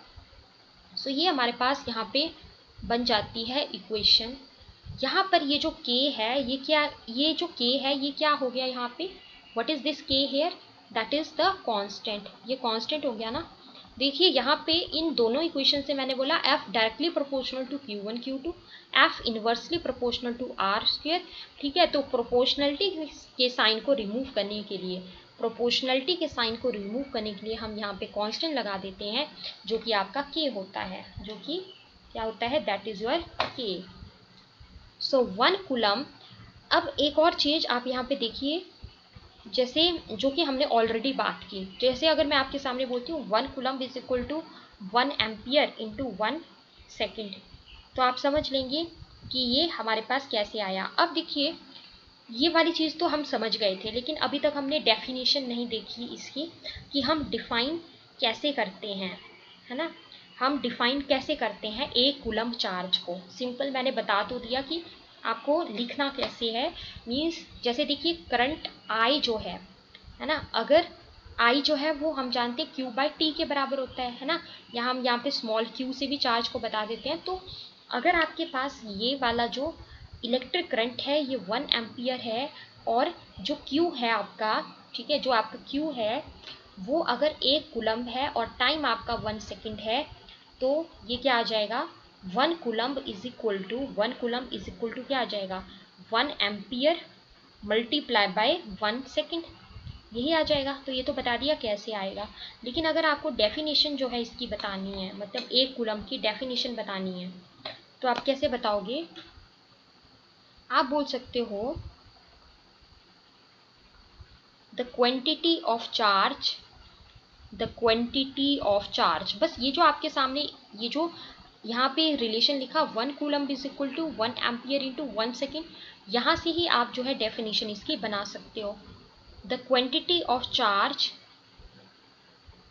A: So ये हमारे पास यहाँ पे बन जाती है इक्वेशन। यहाँ पर ये जो K है ये क्या, ये जो K है ये क्या हो गया यहाँ पे? What is this K here? That is the constant. ये कांस्टेंट हो गया ना। देखिए यहाँ पे इन दोनों इक्वेशन से मैंने बोला F directly proportional to Q1 Q2, F inversely proportional to r square. ठीक है, तो प्रोपोर्शनलिटी के साइन को रिमूव करने के लिए, प्रोपोर्शनलिटी के साइन को रिमूव करने के लिए हम यहाँ पे कांस्टेंट लगा देते हैं जो कि आपका K होता है, जो कि क्या होता है? That is your K। So 1 coulomb. अब एक और चीज आप यहाँ पे देखिए, जैसे जो कि हमने ऑलरेडी बात की, जैसे अगर मैं आपके सामने बोलती हूँ 1 coulomb is equal to 1 ampere into 1 second, तो आप समझ लेंगे कि ये हमारे पास कैसे आया। अब देखिए ये वाली चीज़ तो हम समझ गए थे, लेकिन अभी तक हमने डेफिनेशन नहीं देखी इसकी कि हम डिफाइन कैसे करते हैं, है ना। हम डिफाइन कैसे करते हैं एक कूलम्ब चार्ज को? सिंपल मैंने बता तो दिया कि आपको लिखना कैसे है। मीन्स जैसे देखिए करंट I जो है ना, अगर I जो है वो हम जानते हैं Q/T के बराबर होता है ना। हम यहाँ पे स्मॉल q से भी चार्ज को बता देते हैं। तो अगर आपके पास ये वाला जो इलेक्ट्रिक करंट है ये 1 एम्पियर है, और जो Q है आपका, ठीक है, जो आपका Q है वो अगर 1 कूलम्ब है और टाइम आपका 1 सेकेंड है, तो ये क्या आ जाएगा? 1 coulomb is equal to, 1 coulomb is equal to क्या आ जाएगा? 1 एम्पियर मल्टीप्लाई बाय 1 सेकेंड, यही आ जाएगा। तो ये तो बता दिया कैसे आएगा। लेकिन अगर आपको डेफिनेशन जो है इसकी बतानी है, मतलब 1 कूलम्ब की डेफिनेशन बतानी है, तो आप कैसे बताओगे? आप बोल सकते हो the quantity of charge, the quantity of charge. बस ये जो आपके सामने ये जो यहाँ पे रिलेशन लिखा 1 coulomb is equal to 1 ampere into 1 second, यहाँ से ही आप जो है डेफिनेशन इसकी बना सकते हो। The quantity of charge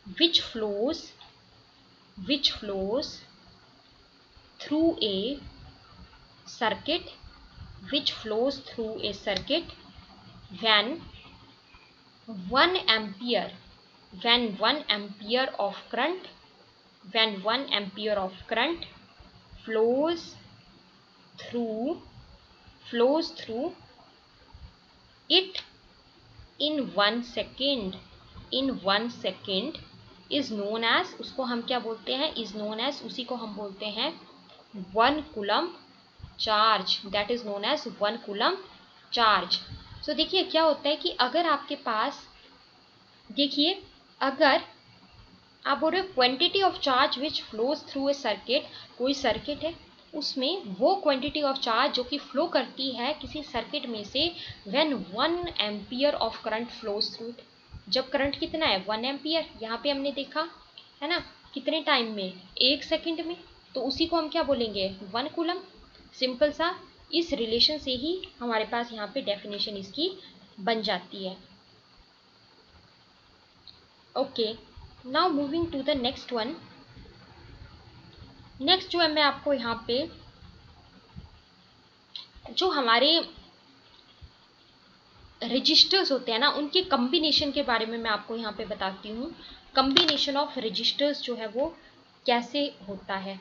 A: which flows through a circuit, which flows through a circuit when 1 ampere, when 1 ampere of current, when 1 ampere of current flows through it in 1 second, in 1 second is known as, उसको हम क्या बोलते हैं, is known as, उसी को हम बोलते हैं 1 coulomb charge, that is known as 1 coulomb charge. So देखिए क्या होता है कि अगर आपके पास, देखिए अगर आप बोल रहे हो quantity of charge which flows through a circuit, कोई सर्किट है उसमें वो क्वांटिटी ऑफ चार्ज जो कि फ्लो करती है किसी सर्किट में से when 1 ampere of current flows through it, जब करंट कितना है 1 एम्पियर, यहाँ पे हमने देखा है ना, कितने टाइम में, 1 सेकंड में, तो उसी को हम क्या बोलेंगे 1 कूलम। सिंपल सा, इस रिलेशन से ही हमारे पास यहाँ पे डेफिनेशन इसकी बन जाती है। Okay, now moving to the next one. Next जो है मैं आपको यहाँ पे जो हमारे रजिस्टर्स होते हैं ना उनके कम्बिनेशन के बारे में मैं आपको यहाँ पे बताती हूँ। कम्बिनेशन ऑफ रजिस्टर्स जो है वो कैसे होता है।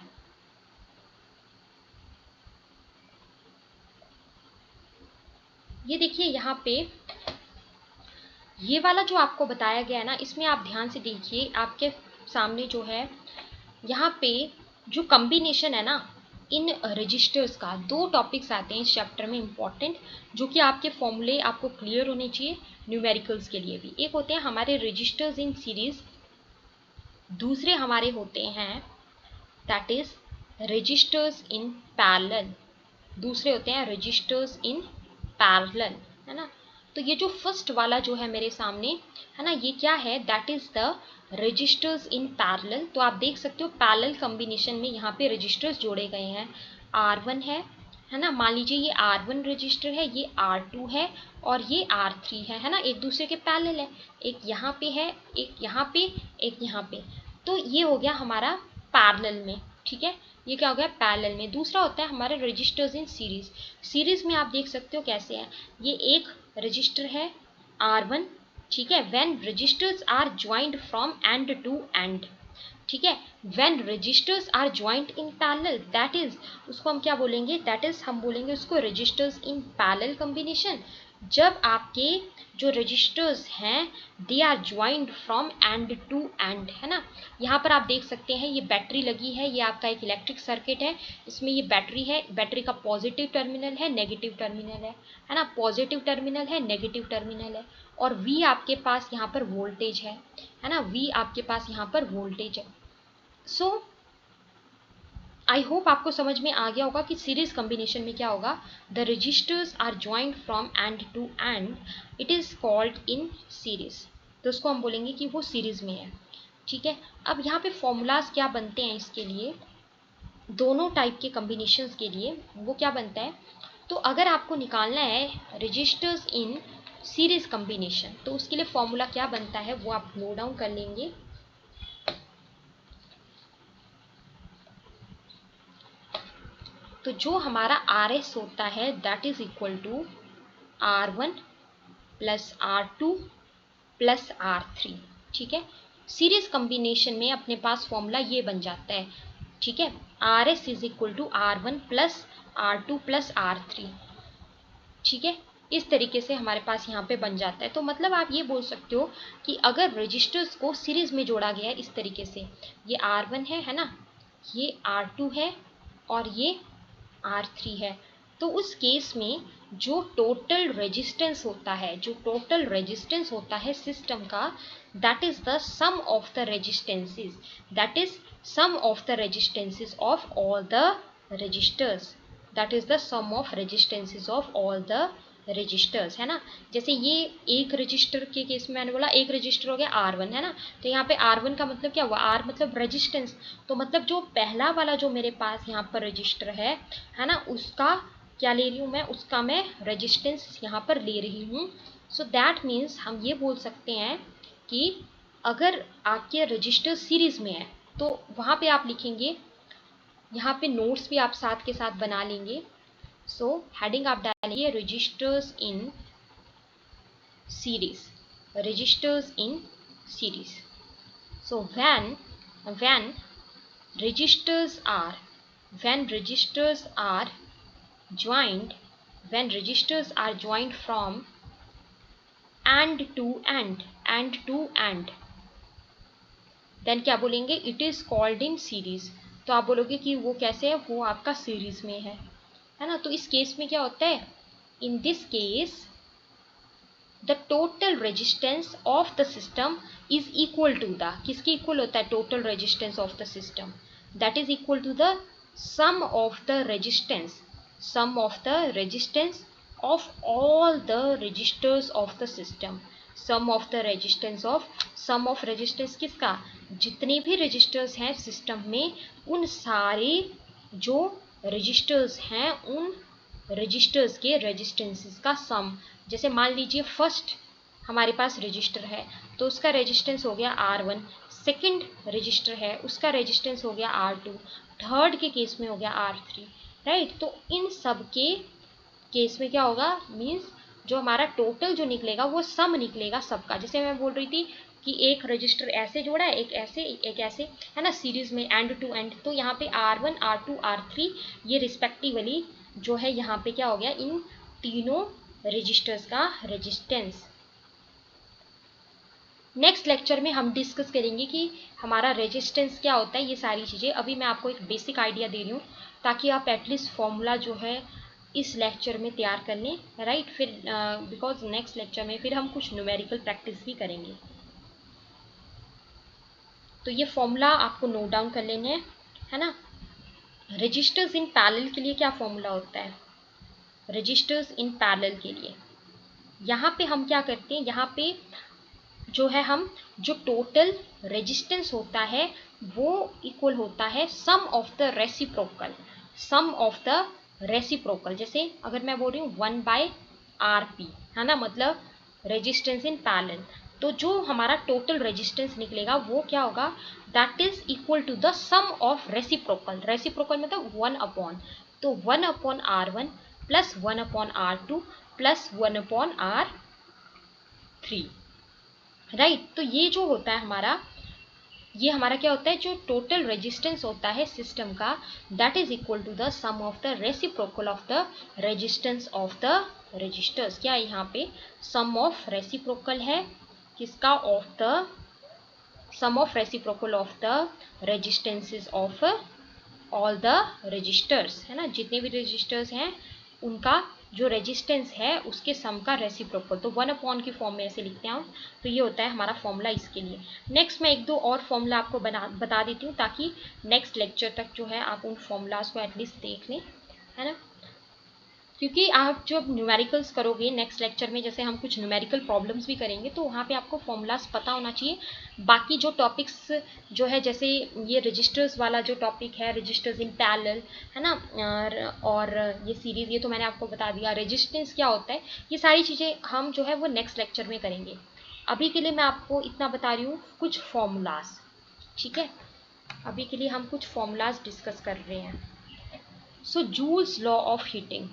A: ये देखिए यहाँ पे ये वाला जो आपको बताया गया है ना, इसमें आप ध्यान से देखिए, आपके सामने जो है यहाँ पे जो कम्बिनेशन है ना इन रजिस्टर्स का, 2 टॉपिक्स आते हैं इस चैप्टर में इम्पॉर्टेंट, जो कि आपके फॉर्मूले आपको क्लियर होने चाहिए न्यूमेरिकल्स के लिए भी। एक होते हैं हमारे रजिस्टर्स इन सीरीज, दूसरे हमारे होते हैं that is resistors in parallel, दूसरे होते हैं रजिस्टर्स इन पैरेलल, है ना। तो ये जो फर्स्ट वाला जो है मेरे सामने है ना, ये क्या है, that is the resistors in parallel. तो आप देख सकते हो पैरेलल कॉम्बिनेशन में यहाँ पे रजिस्टर्स जोड़े गए हैं, R1 है ना, मान लीजिए ये R1 रजिस्टर है, ये R2 है और ये R3 है ना, एक दूसरे के पैरेलल है, एक यहाँ पे है, एक यहाँ पे, एक यहाँ पे, तो ये हो गया हमारा पैरेलल में, ठीक है, ये क्या हो गया पैरेलल में। दूसरा होता है हमारे रजिस्टर्स इन सीरीज, सीरीज में आप देख सकते हो कैसे है, ये एक रजिस्टर है R1, ठीक है, when resistors are joint from end to end, ठीक है, when resistors are joint in parallel, that is, उसको हम क्या बोलेंगे, दैट इज हम बोलेंगे उसको रजिस्टर्स इन पैरेलल कॉम्बिनेशन। जब आपके जो रजिस्टर्स हैं they are joint from end to end, है ना। यहाँ पर आप देख सकते हैं ये बैटरी लगी है, ये आपका एक इलेक्ट्रिक सर्किट है, इसमें ये बैटरी है, बैटरी का पॉजिटिव टर्मिनल है, नेगेटिव टर्मिनल है ना, पॉजिटिव टर्मिनल है, नेगेटिव टर्मिनल है, और V आपके पास यहाँ पर वोल्टेज है ना, V आपके पास यहाँ पर वोल्टेज है। सो आई होप आपको समझ में आ गया होगा कि सीरीज कॉम्बिनेशन में क्या होगा, the registers are joint from end to end, it is called in series, तो उसको हम बोलेंगे कि वो सीरीज में है, ठीक है। अब यहाँ पे फॉर्मूलाज क्या बनते हैं इसके लिए, दोनों टाइप के कॉम्बिनेशंस के लिए वो क्या बनता है, तो अगर आपको निकालना है रजिस्टर्स इन सीरीज कॉम्बिनेशन, तो उसके लिए फॉर्मूला क्या बनता है वो आप नोट डाउन कर लेंगे। तो जो हमारा RS होता है that is equal to R1 plus R2 plus R3, ठीक है। सीरीज कॉम्बिनेशन में अपने पास फॉर्मूला ये बन जाता है, ठीक है, RS is equal to R1 plus R2 plus R3, ठीक है, इस तरीके से हमारे पास यहाँ पे बन जाता है। तो मतलब आप ये बोल सकते हो कि अगर रजिस्टर्स को सीरीज में जोड़ा गया है इस तरीके से, ये R1 है ना, ये R2 है और ये R3 है, तो उस केस में जो टोटल रेजिस्टेंस होता है, जो टोटल रेजिस्टेंस होता है सिस्टम का, that is the sum of the resistances, that is sum of the resistances of all the registers, that is the sum of resistances of all the registers, है ना। जैसे ये एक रजिस्टर के case में मैंने बोला एक रजिस्टर हो गया R1, है ना, तो यहाँ पे R1 का मतलब क्या हुआ, R मतलब रेजिस्टेंस, तो मतलब जो पहला वाला जो मेरे पास यहाँ पर रजिस्टर है ना, उसका क्या ले रही हूँ मैं, उसका मैं रेजिस्टेंस यहाँ पर ले रही हूँ। सो दैट मीन्स हम ये बोल सकते हैं कि अगर आपके रजिस्टर सीरीज में है तो वहाँ पे आप लिखेंगे, यहाँ पे नोट्स भी आप साथ के साथ बना लेंगे। सो हेडिंग आप डालिए registers in series, registers in series. So when registers are when registers are joined when registers are joined from and to and end to end, then क्या बोलेंगे, it is called in series. तो आप बोलोगे कि वो कैसे है, वो आपका सीरीज में है ना। तो इस केस में क्या होता है, in this case the total resistance of the system is equal to the, किसके इक्वल होता है, total resistance of the system, that is equal to the sum of the resistance, sum of the resistance of all the registers of the system, sum of the resistance of, sum of resistance किसका, जितने भी registers हैं system में, उन सारे जो registers हैं उन रजिस्टर्स के रेजिस्टेंसेस का सम। जैसे मान लीजिए फर्स्ट हमारे पास रजिस्टर है तो उसका रेजिस्टेंस हो गया R1, सेकंड रजिस्टर है उसका रेजिस्टेंस हो गया R2, थर्ड के केस में हो गया R3, राइट। तो इन सब के केस में क्या होगा, मीन्स जो हमारा टोटल जो निकलेगा वो सम निकलेगा सबका। जैसे मैं बोल रही थी कि एक रजिस्टर ऐसे जोड़ा है, एक ऐसे है ना, सीरीज में एंड टू एंड। तो यहाँ पे R1 R2 R3 ये रिस्पेक्टिवली जो है यहाँ पे क्या हो गया, इन तीनों रजिस्टर्स का रेजिस्टेंस। नेक्स्ट लेक्चर में हम डिस्कस करेंगे कि हमारा रेजिस्टेंस क्या होता है, ये सारी चीज़ें। अभी मैं आपको एक बेसिक आइडिया दे रही हूँ ताकि आप एटलीस्ट फॉर्मूला जो है इस लेक्चर में तैयार कर लें, राइट। फिर बिकॉज नेक्स्ट लेक्चर में फिर हम कुछ न्यूमेरिकल प्रैक्टिस भी करेंगे। तो ये फॉर्मूला आपको नोट डाउन कर लेने हैं, है ना। रजिस्टर्स इन पैरेलल के लिए क्या फॉर्मूला होता है, रजिस्टर्स इन पैरेलल के लिए यहाँ पे हम क्या करते हैं, यहाँ पे जो है हम जो टोटल रेजिस्टेंस होता है वो इक्वल होता है sum of the reciprocal, sum of the reciprocal. जैसे अगर मैं बोल रही हूँ 1/RP, है ना, मतलब रेजिस्टेंस इन पैरेलल, तो जो हमारा टोटल रेजिस्टेंस निकलेगा वो क्या होगा, that is equal to the sum of reciprocal, reciprocal मतलब 1/, तो 1/R1 plus 1/R2 plus 1/R3, right. तो ये जो होता है हमारा, ये हमारा क्या होता है, जो टोटल रेजिस्टेंस होता है सिस्टम का, that is equal to the sum of the reciprocal of the resistance of the registers. क्या यहाँ पे सम ऑफ रेसिप्रोकल है किसका, of the sum of reciprocal of the resistances of all the registers, है ना, जितने भी रजिस्टर्स हैं उनका जो रेजिस्टेंस है उसके सम का रेसिप्रोकल। तो 1/, की फॉर्म में ऐसे लिखते हैं हम। तो ये होता है हमारा फॉर्मूला इसके लिए। नेक्स्ट मैं एक दो और फॉर्मूला आपको बता देती हूँ ताकि नेक्स्ट लेक्चर तक जो है आप उन फॉर्मूलाज को एटलीस्ट देख लें, है ना। क्योंकि आप जब न्यूमेरिकल्स करोगे नेक्स्ट लेक्चर में, जैसे हम कुछ न्यूमेरिकल प्रॉब्लम्स भी करेंगे, तो वहाँ पे आपको फॉर्मूलाज पता होना चाहिए। बाकी जो टॉपिक्स जो है, जैसे ये रजिस्टर्स वाला जो टॉपिक है, रजिस्टर्स इन पैरेलल, है ना, और ये सीरीज, ये तो मैंने आपको बता दिया। रेजिस्टेंस क्या होता है, ये सारी चीज़ें हम जो है वो नेक्स्ट लेक्चर में करेंगे। अभी के लिए मैं आपको इतना बता रही हूँ, कुछ फॉर्मूलाज, ठीक है। अभी के लिए हम कुछ फॉर्मूलाज डिस्कस कर रहे हैं। So Joule's law of heating,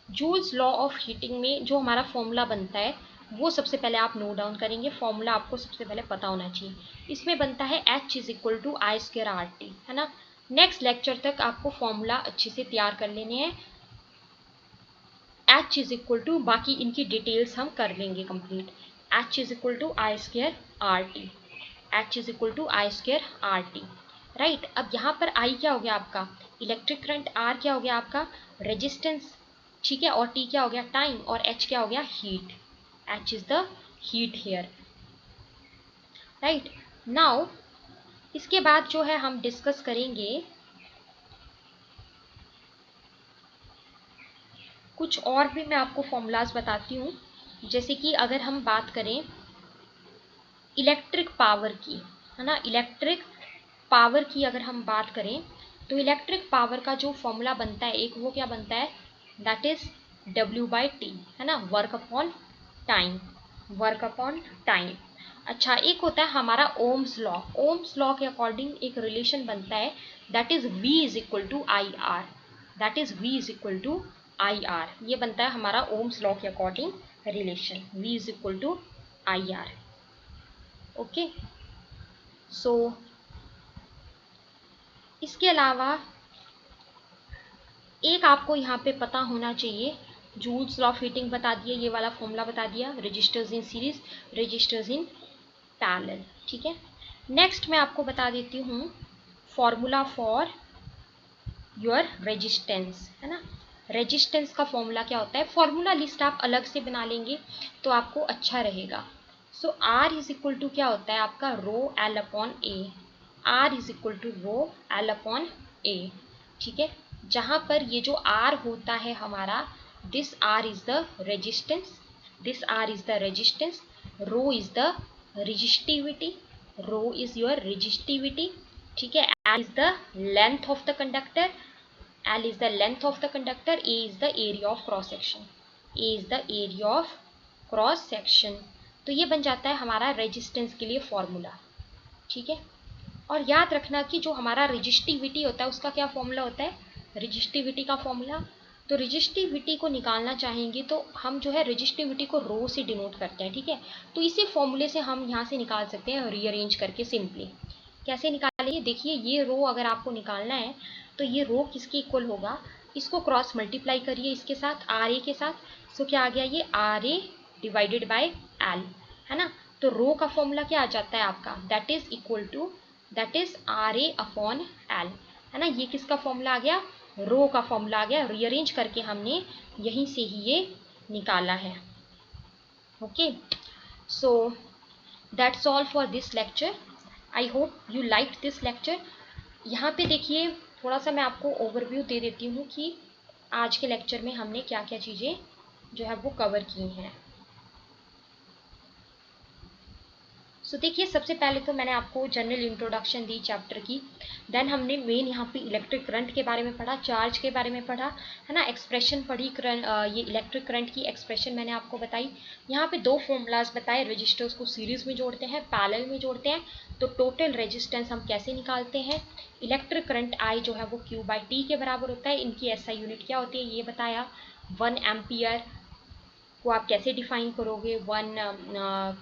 A: Joule's law of heating में जो हमारा फॉर्मूला बनता है वो सबसे पहले आप नोट डाउन करेंगे। फॉर्मूला आपको सबसे पहले पता होना चाहिए। इसमें बनता है H is equal to I²RT, है ना। नेक्स्ट लेक्चर तक आपको फॉर्मूला अच्छे से तैयार कर लेने हैं। H इज इक्वल टू, बाकी इनकी डिटेल्स हम कर लेंगे complete. H is equal to I²RT, H is equal to I²RT, right. अब यहाँ पर I क्या हो गया आपका, इलेक्ट्रिक करंट, R क्या हो गया आपका, रेजिस्टेंस, ठीक है, और T क्या हो गया, टाइम, और H क्या हो गया, heat. H is the heat here, right. Now इसके बाद जो है हम डिस्कस करेंगे कुछ और भी। मैं आपको फॉर्मूलाज बताती हूँ। जैसे कि अगर हम बात करें इलेक्ट्रिक पावर की, है ना, इलेक्ट्रिक पावर की अगर हम बात करें तो इलेक्ट्रिक पावर का जो फॉर्मूला बनता है एक, वो क्या बनता है, दैट इज W/T, है ना, work upon time, work upon time. अच्छा, एक होता है हमारा ओम्स लॉ। ओम्स लॉ के अकॉर्डिंग एक रिलेशन बनता है, that is V is equal to IR, that is V is equal to IR। ये बनता है हमारा ओम्स लॉ के according relation, V is equal to IR, okay. So इसके अलावा एक आपको यहाँ पे पता होना चाहिए, जूल्स लॉ ऑफ हीटिंग बता दिया, ये वाला फॉर्मूला बता दिया, registers in series, registers in parallel, ठीक है। नेक्स्ट मैं आपको बता देती हूँ फॉर्मूला फॉर योर रेजिस्टेंस, है ना। रेजिस्टेंस का फॉर्मूला क्या होता है, फॉर्मूला लिस्ट आप अलग से बना लेंगे तो आपको अच्छा रहेगा। So R is equal to क्या होता है आपका rho L upon A, R is equal to rho L upon A, ठीक है। जहाँ पर ये जो आर होता है हमारा, this R is the resistance, this R is the resistance, rho is the resistivity, rho is your resistivity, ठीक है। L is the length of the conductor, L is the length of the conductor, A is the area of cross section, A is the area of cross section। तो ये बन जाता है हमारा resistance के लिए फॉर्मूला, ठीक है। और याद रखना कि जो हमारा रेजिस्टिविटी होता है उसका क्या फॉर्मूला होता है, रेजिस्टिविटी का फॉर्मूला। तो रेजिस्टिविटी को निकालना चाहेंगे तो हम जो है रेजिस्टिविटी को रो से डिनोट करते हैं, ठीक है। तो इसी फॉर्मूले से हम यहाँ से निकाल सकते हैं रीअरेंज करके सिंपली। कैसे निकालेंगे, देखिए ये रो अगर आपको निकालना है तो ये रो किसके इक्वल होगा, इसको क्रॉस मल्टीप्लाई करिए इसके साथ, आर ए के साथ। सो क्या आ गया, ये R A divided by L, है ना। तो रो का फॉर्मूला क्या आ जाता है आपका, that is equal to, that is R A upon L, है ना। ये किसका फॉर्मूला आ गया, रो का फॉर्मूला आ गया। रीअरेंज करके हमने यहीं से ही ये निकाला है। Okay, so that's all for this lecture. I hope you like this lecture. यहाँ पे देखिए थोड़ा सा मैं आपको ओवरव्यू दे देती हूँ कि आज के लेक्चर में हमने क्या क्या चीज़ें जो है वो कवर की हैं। सो देखिए सबसे पहले तो मैंने आपको जनरल इंट्रोडक्शन दी चैप्टर की, देन हमने मेन यहाँ पे इलेक्ट्रिक करंट के बारे में पढ़ा, चार्ज के बारे में पढ़ा, है ना। एक्सप्रेशन पढ़ी, ये इलेक्ट्रिक करंट की एक्सप्रेशन मैंने आपको बताई। यहाँ पे दो फॉर्मूलाज बताए, रजिस्टर्स को सीरीज में जोड़ते हैं, पैरेलल में जोड़ते हैं, तो टोटल रेजिस्टेंस हम कैसे निकालते हैं। इलेक्ट्रिक करंट आई जो है वो Q/T के बराबर होता है, इनकी SI यूनिट क्या होती है ये बताया। 1 एम्पियर को आप कैसे डिफाइन करोगे, 1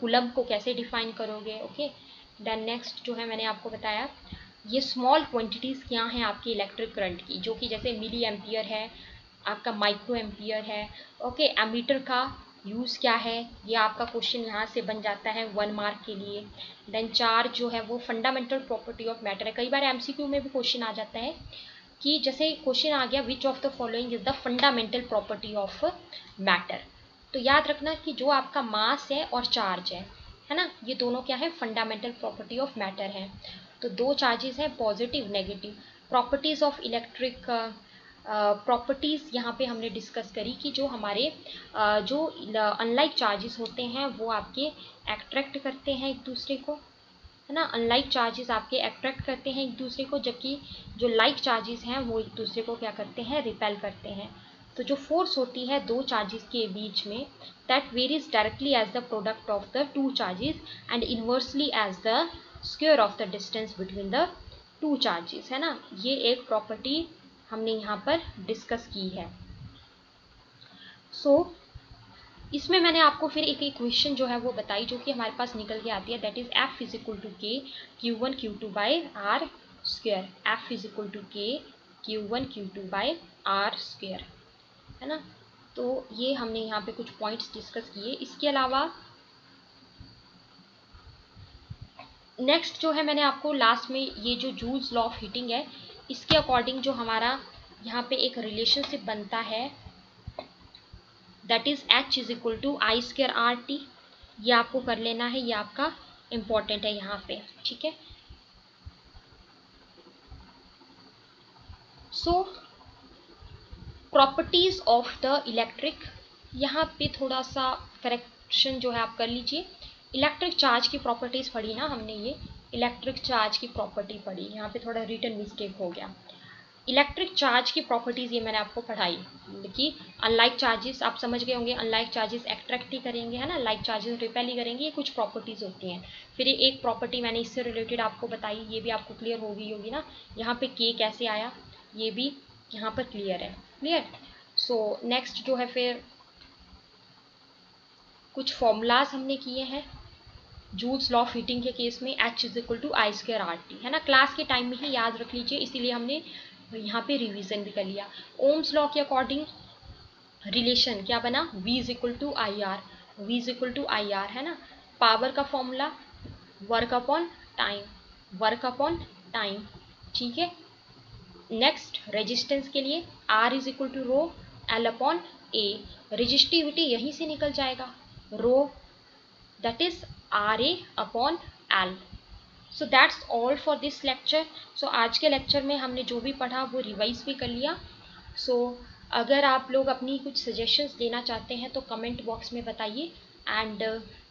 A: कूलम को कैसे डिफाइन करोगे। ओके, देन नेक्स्ट जो है मैंने आपको बताया ये स्मॉल क्वांटिटीज़ क्या हैं आपकी इलेक्ट्रिक करंट की, जो कि जैसे मिली एम्पियर है, आपका माइक्रो एम्पियर है। ओके, एमीटर का यूज़ क्या है, ये आपका क्वेश्चन यहाँ से बन जाता है 1 मार्क के लिए। देन चार्ज जो है वो फंडामेंटल प्रॉपर्टी ऑफ मैटर है, कई बार MCQ में भी क्वेश्चन आ जाता है कि जैसे क्वेश्चन आ गया which of the following is the fundamental property of matter. तो याद रखना कि जो आपका मास है और चार्ज है ना, ये दोनों क्या है, फंडामेंटल प्रॉपर्टी ऑफ मैटर है। तो दो चार्जेस हैं, positive negative. Properties of electric properties यहाँ पे हमने डिस्कस करी कि जो हमारे जो अनलाइक चार्जेस होते हैं वो आपके अट्रैक्ट करते हैं एक दूसरे को, है ना। अनलाइक चार्जेस आपके अट्रैक्ट करते हैं एक दूसरे को, जबकि जो लाइक चार्जेस हैं वो एक दूसरे को क्या करते हैं, रिपेल करते हैं। तो जो फोर्स होती है दो चार्जेस के बीच में, that varies directly as the product of the two charges and inversely as the square of the distance between the two charges, है ना। ये एक प्रॉपर्टी हमने यहाँ पर डिस्कस की है। सो इसमें मैंने आपको फिर एक इक्वेशन जो है वो बताई जो कि हमारे पास निकल के आती है, that is F is equal to k Q1 Q2 by R square. F is equal to k Q1 Q2 by R square, है ना। तो ये हमने यहाँ पे कुछ पॉइंट्स डिस्कस किए। इसके अलावा नेक्स्ट जो है मैंने आपको लास्ट में ये जो जूल्स लॉ ऑफ हीटिंग है इसके अकॉर्डिंग जो हमारा यहाँ पे एक रिलेशनशिप बनता है, that is H is equal to I square R T. ये आपको कर लेना है, ये आपका इम्पॉर्टेंट है यहाँ पे, ठीक है। सो प्रॉपर्टीज ऑफ द इलेक्ट्रिक, यहाँ पे थोड़ा सा करेक्शन जो है आप कर लीजिए। इलेक्ट्रिक चार्ज की प्रॉपर्टीज पढ़ी ना हमने, ये इलेक्ट्रिक चार्ज की प्रॉपर्टी पढ़ी, यहाँ पे थोड़ा रिटन मिस्टेक हो गया। इलेक्ट्रिक चार्ज की प्रॉपर्टीज़ ये मैंने आपको पढ़ाई कि अनलाइक चार्जेस आप समझ गए होंगे, अनलाइक चार्जेस अट्रैक्ट ही करेंगे, है ना, लाइक चार्जेस रिपेल ही करेंगे, ये कुछ प्रॉपर्टीज़ होती हैं। फिर एक प्रॉपर्टी मैंने इससे रिलेटेड आपको बताई, ये भी आपको क्लियर होगी ना, यहाँ पे के कैसे आया ये भी यहाँ पर क्लियर है, क्लियर। सो नेक्स्ट जो है फिर कुछ फॉर्मूलाज हमने किए हैं जूल्स लॉ ऑफ हीटिंग के केस में, H is equal to I square R T, है ना। क्लास के टाइम में ही याद रख लीजिए, इसीलिए हमने यहाँ पे रिवीजन भी कर लिया। ओम्स लॉ के अकॉर्डिंग रिलेशन क्या बना, V is equal to I R, V is equal to I R, है ना। पावर का formula work upon time, work upon time, ठीक है। नेक्स्ट रेजिस्टेंस के लिए R is equal to rho L upon A, resistivity यहीं से निकल जाएगा, rho that is R A upon L. So that's all for this lecture. सो आज के लेक्चर में हमने जो भी पढ़ा वो रिवाइज भी कर लिया। सो अगर आप लोग अपनी कुछ सजेशंस देना चाहते हैं तो कमेंट बॉक्स में बताइए, एंड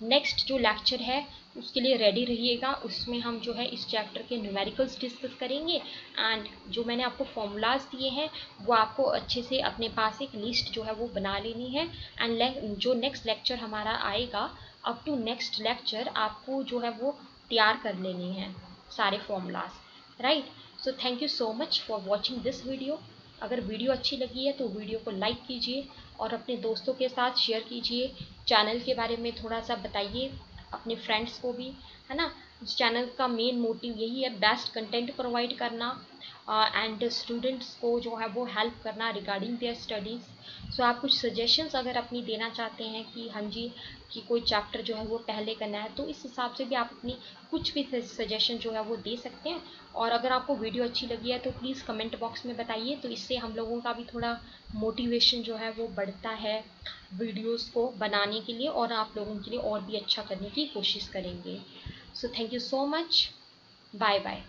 A: नेक्स्ट जो लेक्चर है उसके लिए रेडी रहिएगा। उसमें हम जो है इस चैप्टर के न्यूमेरिकल्स डिस्कस करेंगे, एंड जो मैंने आपको फॉर्मूलाज दिए हैं वो आपको अच्छे से अपने पास एक लिस्ट जो है वो बना लेनी है। एंड जो नेक्स्ट लेक्चर हमारा आएगा, अप टू नेक्स्ट लेक्चर आपको जो है वो तैयार कर लेनी है सारे formulas, right. So thank you so much for watching this video. अगर वीडियो अच्छी लगी है तो वीडियो को लाइक कीजिए और अपने दोस्तों के साथ शेयर कीजिए। चैनल के बारे में थोड़ा सा बताइए अपने फ्रेंड्स को भी, है ना। इस चैनल का मेन मोटिव यही है, बेस्ट कंटेंट प्रोवाइड करना एंड स्टूडेंट्स को जो है वो हेल्प करना रिगार्डिंग देयर स्टडीज़। सो आप कुछ सजेशंस अगर अपनी देना चाहते हैं कि हाँ जी कि कोई चैप्टर जो है वो पहले करना है, तो इस हिसाब से भी आप अपनी कुछ भी सजेशन जो है वो दे सकते हैं। और अगर आपको वीडियो अच्छी लगी है तो प्लीज़ कमेंट बॉक्स में बताइए, तो इससे हम लोगों का भी थोड़ा मोटिवेशन जो है वो बढ़ता है वीडियोस को बनाने के लिए, और आप लोगों के लिए और भी अच्छा करने की कोशिश करेंगे। So thank you so much, bye bye.